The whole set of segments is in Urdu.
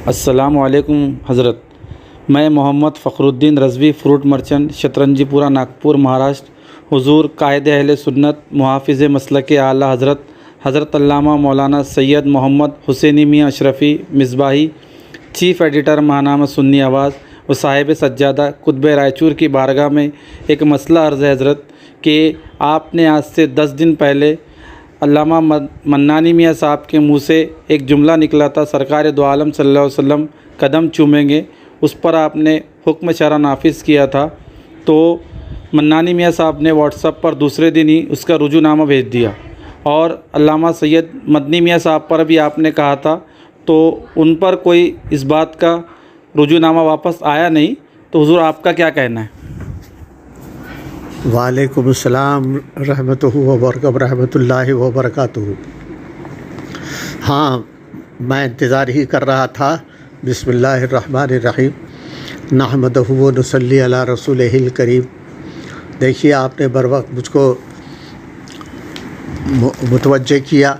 السلام علیکم حضرت، میں محمد فخر الدین رضوی، فروٹ مرچنٹ، شترنجی پورہ، ناگپور، مہاراشٹر۔ حضور قائد اہل سنت، محافظ مسلک اعلیٰ حضرت علامہ مولانا سید محمد حسینی میاں اشرفی مصباحی، چیف ایڈیٹر ماہنامہ سنی آواز و صاحب سجادہ قطب رائچور کی بارگاہ میں ایک مسئلہ عرض ہے حضرت کہ آپ نے آج سے 10 دن پہلے علامہ منانی میاں صاحب کے منہ سے ایک جملہ نکلا تھا، سرکار دو عالم صلی اللہ علیہ وسلم قدم چومیں گے، اس پر آپ نے حکم شرع نافذ کیا تھا، تو منانی میاں صاحب نے واٹس ایپ پر دوسرے دن ہی اس کا رجوع نامہ بھیج دیا، اور علامہ سید مدنی میاں صاحب پر بھی آپ نے کہا تھا، تو ان پر کوئی اس بات کا رجوع نامہ واپس آیا نہیں، تو حضور آپ کا کیا کہنا ہے؟ وعلیکم السلام رحمۃ اللہ وبرکاتہ۔ ہاں، میں انتظار ہی کر رہا تھا۔ بسم اللہ الرحمن الرحیم، نحمدہ و نصلی علی رسولہ الکریم۔ دیکھیے، آپ نے بروقت مجھ کو متوجہ کیا۔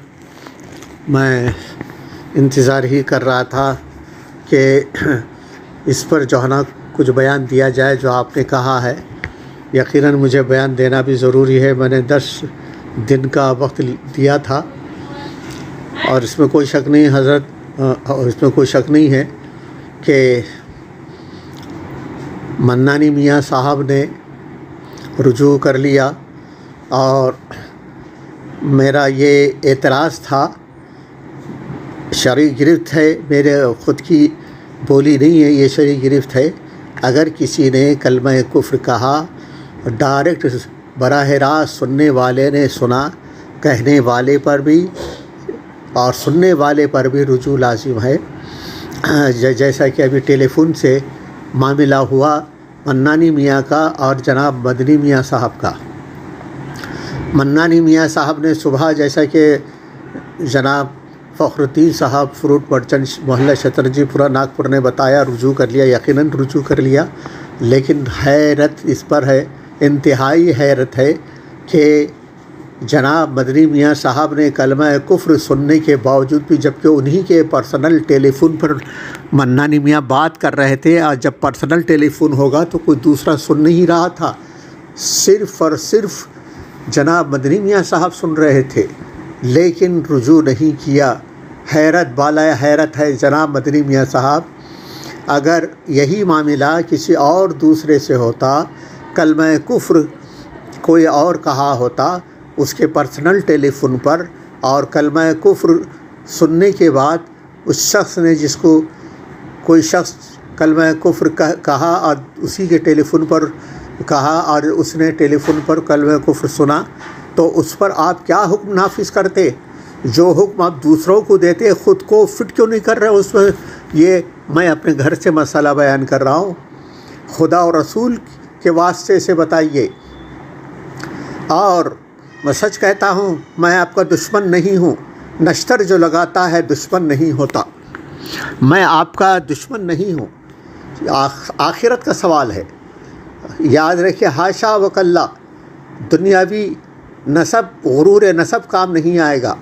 میں انتظار ہی کر رہا تھا کہ اس پر جو ہے نا کچھ بیان دیا جائے جو آپ نے کہا ہے۔ یقیناً مجھے بیان دینا بھی ضروری ہے۔ میں نے 10 دن کا وقت دیا تھا، اور اس میں کوئی شک نہیں ہے کہ منانی میاں صاحب نے رجوع کر لیا، اور میرا یہ اعتراض تھا، شرعی گرفت ہے، میرے خود کی بولی نہیں ہے، یہ شرعی گرفت ہے۔ اگر کسی نے کلمہ کفر کہا، ڈائریکٹ براہ راست سننے والے نے سنا، کہنے والے پر بھی اور سننے والے پر بھی رجوع لازم ہے۔ جیسا کہ ابھی ٹیلی فون سے معاملہ ہوا منانی میاں کا اور جناب مدنی میاں صاحب کا۔ منانی میاں صاحب نے صبح، جیسا کہ جناب فخر الدین صاحب فروٹ مرچنٹ محلہ شترنجی پورہ ناگپور نے بتایا، رجوع کر لیا، یقیناً رجوع کر لیا۔ لیکن حیرت اس پر ہے، انتہائی حیرت ہے کہ جناب مدنی میاں صاحب نے کلمہ کفر سننے کے باوجود بھی، جبکہ انہی کے پرسنل ٹیلی فون پر منانی میاں بات کر رہے تھے، اور جب پرسنل ٹیلی فون ہوگا تو کوئی دوسرا سن نہیں رہا تھا، صرف اور صرف جناب مدنی میاں صاحب سن رہے تھے، لیکن رجوع نہیں کیا۔ حیرت بالائے حیرت ہے جناب مدنی میاں صاحب۔ اگر یہی معاملہ کسی اور دوسرے سے ہوتا، کلمہ کفر کوئی اور کہا ہوتا اس کے پرسنل ٹیلی فون پر، اور کلمہ کفر سننے کے بعد اس شخص نے، جس کو کوئی شخص کلمہ کفر کہا اور اسی کے ٹیلی فون پر کہا، اور اس نے ٹیلی فون پر کلمہ کفر سنا، تو اس پر آپ کیا حکم نافذ کرتے؟ جو حکم آپ دوسروں کو دیتے، خود کو فٹ کیوں نہیں کر رہے اس میں؟ یہ میں اپنے گھر سے مسئلہ بیان کر رہا ہوں، خدا اور رسول کے واسطے سے بتائیے۔ اور میں سچ کہتا ہوں، میں آپ کا دشمن نہیں ہوں، نشتر جو لگاتا ہے دشمن نہیں ہوتا، میں آپ کا دشمن نہیں ہوں۔ آخرت کا سوال ہے، یاد رکھیے، حاشا وکلا، دنیاوی نسب، غرور نسب کام نہیں آئے گا،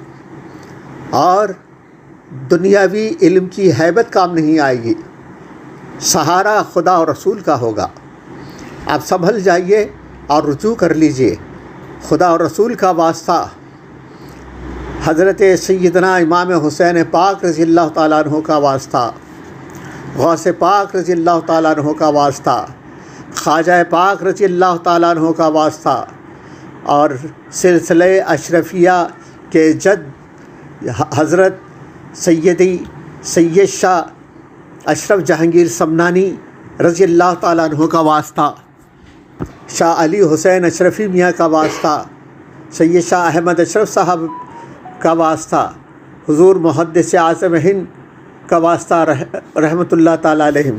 اور دنیاوی علم کی ہیبت کام نہیں آئے گی، سہارا خدا اور رسول کا ہوگا۔ آپ سنبھل جائیے اور رجوع کر لیجئے، خدا اور رسول کا واسطہ، حضرت سیدنا امام حسین پاک رضی اللہ تعالیٰ عنہ کا واسطہ، غوث پاک رضی اللہ تعالیٰ عنہ کا واسطہ، خواجہ پاک رضی اللہ تعالیٰ عنہ کا واسطہ، اور سلسلہ اشرفیہ کے جد حضرت سید شاہ اشرف جہانگیر سمنانی رضی اللہ تعالیٰ عنہ کا واسطہ، شاہ علی حسین اشرفی میاں کا واسطہ، سید شاہ احمد اشرف صاحب کا واسطہ، حضور محدث اعظم ہند کا واسطہ رحمۃ اللہ تعالیٰ علیہم۔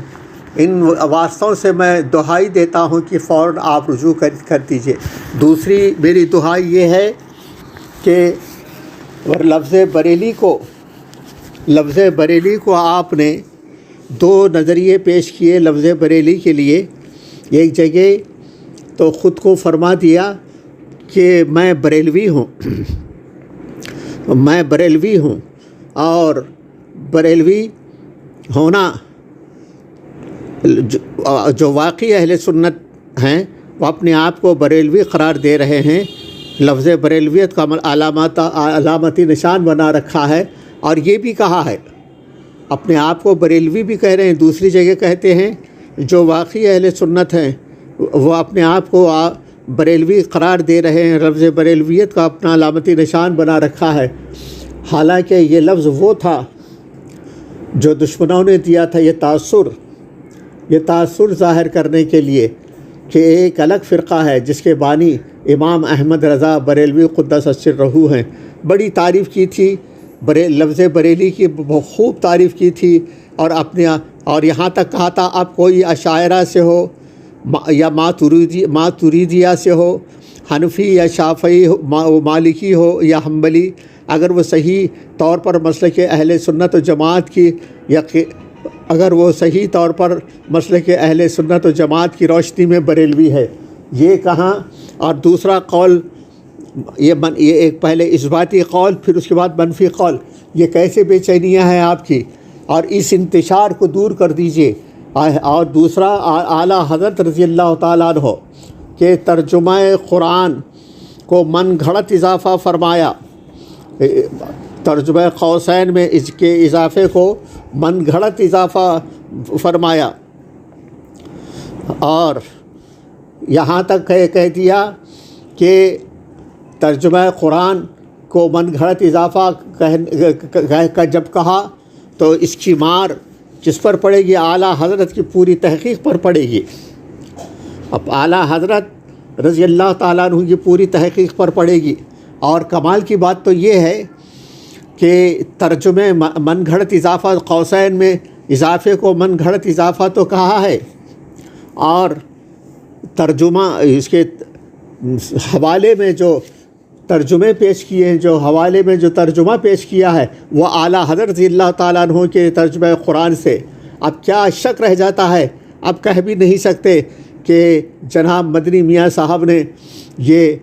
ان واسطوں سے میں دعائی دیتا ہوں کہ فوراً آپ رجوع کر دیجئے۔ دوسری میری دعائی یہ ہے کہ لفظ بریلی کو آپ نے 2 نظریے پیش کیے لفظ بریلی کے لیے۔ ایک جگہ تو خود کو فرما دیا کہ میں بریلوی ہوں، اور بریلوی ہونا جو واقعی اہل سنت ہیں وہ اپنے آپ کو بریلوی قرار دے رہے ہیں، لفظ بریلویت کا علامتی نشان بنا رکھا ہے، اور یہ بھی کہا ہے، اپنے آپ کو بریلوی بھی کہہ رہے ہیں، دوسری جگہ کہتے ہیں جو واقعی اہل سنت ہیں وہ اپنے آپ کو بریلوی قرار دے رہے ہیں، لفظ بریلویت کا اپنا علامتی نشان بنا رکھا ہے۔ حالانکہ یہ لفظ وہ تھا جو دشمنوں نے دیا تھا، یہ تاثر ظاہر کرنے کے لیے کہ ایک الگ فرقہ ہے جس کے بانی امام احمد رضا بریلوی قدس سرہ ہیں۔ بڑی تعریف کی تھی، لفظ بریلی کی خوب تعریف کی تھی، اور یہاں تک کہا تھا اب کوئی اشاعرہ سے ہو یا ماتریدیہ سے ہو، حنفی یا شافعی مالکی ہو یا حنبلی، اگر وہ صحیح طور پر مسلک اہل سنت و جماعت کی اہل سنت و جماعت کی روشنی میں بریلوی ہے، یہ کہاں۔ اور دوسرا قول یہ ایک پہلے اثباتی قول، پھر اس کے بعد منفی قول، یہ کیسے بے چینیاں ہیں آپ کی، اور اس انتشار کو دور کر دیجئے۔ اور دوسرا اعلیٰ حضرت رضی اللہ تعالیٰ عنہ کہ ترجمہ قرآن کو من گھڑت اضافہ فرمایا، ترجمہ قوسین میں اس کے اضافے کو من گھڑت اضافہ فرمایا، اور یہاں تک کہہ دیا کہ ترجمہ قرآن کو من گھڑت اضافہ جب کہا تو اس کی مار کس پر پڑے گی؟ اعلیٰ حضرت کی پوری تحقیق پر پڑے گی۔ اب اعلیٰ حضرت رضی اللہ تعالیٰ عنہ کی پوری تحقیق پر پڑے گی، اور کمال کی بات تو یہ ہے کہ ترجمے من گھڑت اضافہ قوسین میں اضافے کو من گھڑت اضافہ تو کہا ہے، اور ترجمہ اس کے حوالے میں جو ترجمے پیش کیے ہیں، جو حوالے میں جو ترجمہ پیش کیا ہے وہ اعلیٰ حضرت رضی اللہ تعالیٰ عنہ کے ترجمہ قرآن سے۔ اب کیا شک رہ جاتا ہے؟ اب کہہ بھی نہیں سکتے کہ جناب مدنی میاں صاحب نے یہ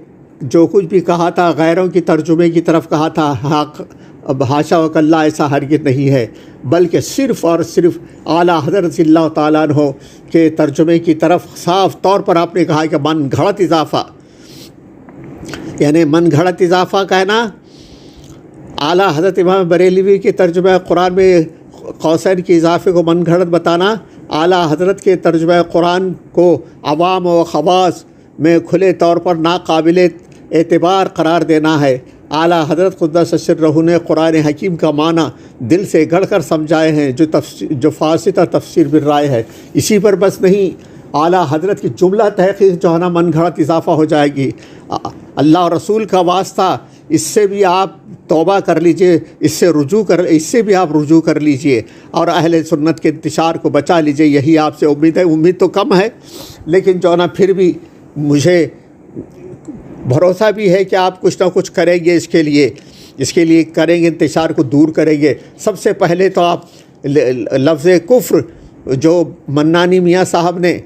جو کچھ بھی کہا تھا غیروں کی ترجمے کی طرف کہا تھا، اب حاشا وکلا ایسا ہرگز نہیں ہے، بلکہ صرف اور صرف اعلیٰ حضرت رضی اللہ تعالیٰ عنہ کے ترجمے کی طرف صاف طور پر آپ نے کہا کہ من گھڑت اضافہ، یعنی من گھڑت اضافہ کہنا، اعلیٰ حضرت امام بریلوی کے ترجمہ قرآن میں قوسین کے اضافے کو من گھڑت بتانا، اعلیٰ حضرت کے ترجمہ قرآن کو عوام و خواص میں کھلے طور پر ناقابل اعتبار قرار دینا ہے۔ اعلیٰ حضرت قدس سرہ نے قرآن حکیم کا معنی دل سے گڑھ کر سمجھائے ہیں، جو فاسدہ تفسیر بالرائے ہے۔ اسی پر بس نہیں، اعلیٰ حضرت کی جملہ تحقیق جو ہے نا من گھڑت اضافہ ہو جائے گی۔ اللہ اور رسول کا واسطہ، اس سے بھی آپ توبہ کر لیجئے، اس سے بھی آپ رجوع کر لیجئے، اور اہل سنت کے انتشار کو بچا لیجئے، یہی آپ سے امید ہے۔ امید تو کم ہے، لیکن جو ہے نا پھر بھی مجھے بھروسہ بھی ہے کہ آپ کچھ نہ کچھ کریں گے اس کے لیے کریں گے، انتشار کو دور کریں گے۔ سب سے پہلے تو آپ لفظ کفر جو منانی میاں صاحب نے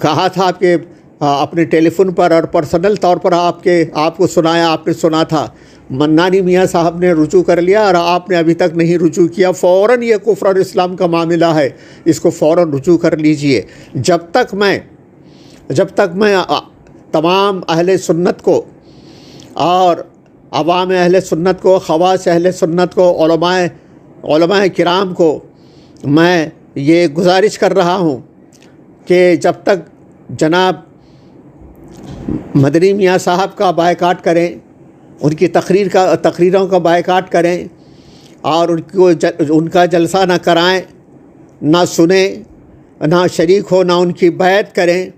کہا تھا کہ اپنے ٹیلی فون پر اور پرسنل طور پر آپ کو سنایا، آپ نے سنا تھا، منانی میاں صاحب نے رجوع کر لیا اور آپ نے ابھی تک نہیں رجوع کیا، فوراً یہ کفر اور اسلام کا معاملہ ہے، اس کو فوراً رجوع کر لیجئے۔ جب تک میں تمام اہل سنت کو اور عوام اہل سنت کو، خواص اہل سنت کو، علماء کرام کو میں یہ گزارش کر رہا ہوں کہ جب تک جناب مدنی میاں صاحب کا بائیکاٹ کریں، ان کی تقریروں کا بائیکاٹ کریں، اور ان کا جلسہ نہ کرائیں، نہ سنیں، نہ شریک ہو، نہ ان کی بیعت کریں،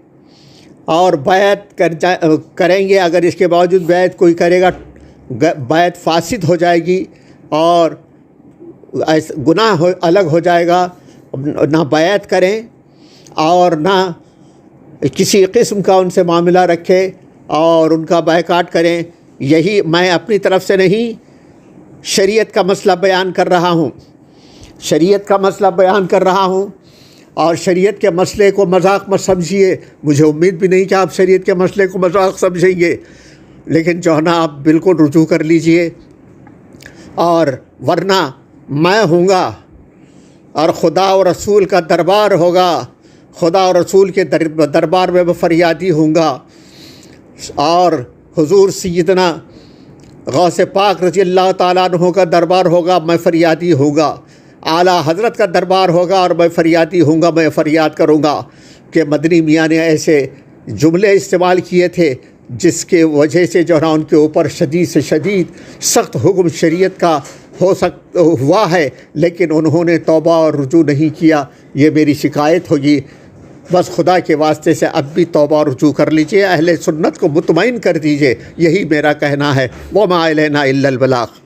اور بیعت کریں گے، اگر اس کے باوجود بیعت کوئی کرے گا، بیعت فاسد ہو جائے گی اور گناہ الگ ہو جائے گا۔ نہ بیعت کریں اور نہ کسی قسم کا ان سے معاملہ رکھیں اور ان کا بائیکاٹ کریں۔ یہی میں اپنی طرف سے نہیں، شریعت کا مسئلہ بیان کر رہا ہوں، اور شریعت کے مسئلے کو مذاق مت سمجھیے۔ مجھے امید بھی نہیں کہ آپ شریعت کے مسئلے کو مذاق سمجھیں گے، لیکن جو ہے نا آپ بالکل رجوع کر لیجئے، اور ورنہ میں ہوں گا اور خدا و رسول کا دربار ہوگا، خدا و رسول کے دربار میں میں فریادی ہوں گا، اور حضور سیدنا غوث پاک رضی اللہ تعالیٰ عنہ کا دربار ہوگا، میں فریادی ہوں گا، اعلیٰ حضرت کا دربار ہوگا اور میں فریادی ہوں گا، میں فریاد کروں گا کہ مدنی میاں نے ایسے جملے استعمال کیے تھے جس کے وجہ سے جو ہے نا ان کے اوپر شدید سے شدید سخت حکم شریعت کا ہوا ہے، لیکن انہوں نے توبہ اور رجوع نہیں کیا۔ یہ میری شکایت ہوگی، بس خدا کے واسطے سے اب بھی توبہ اور رجوع کر لیجئے، اہل سنت کو مطمئن کر دیجئے، یہی میرا کہنا ہے۔ وَمَا عَلَيْنَا إِلَّا الْبَلَاغُ۔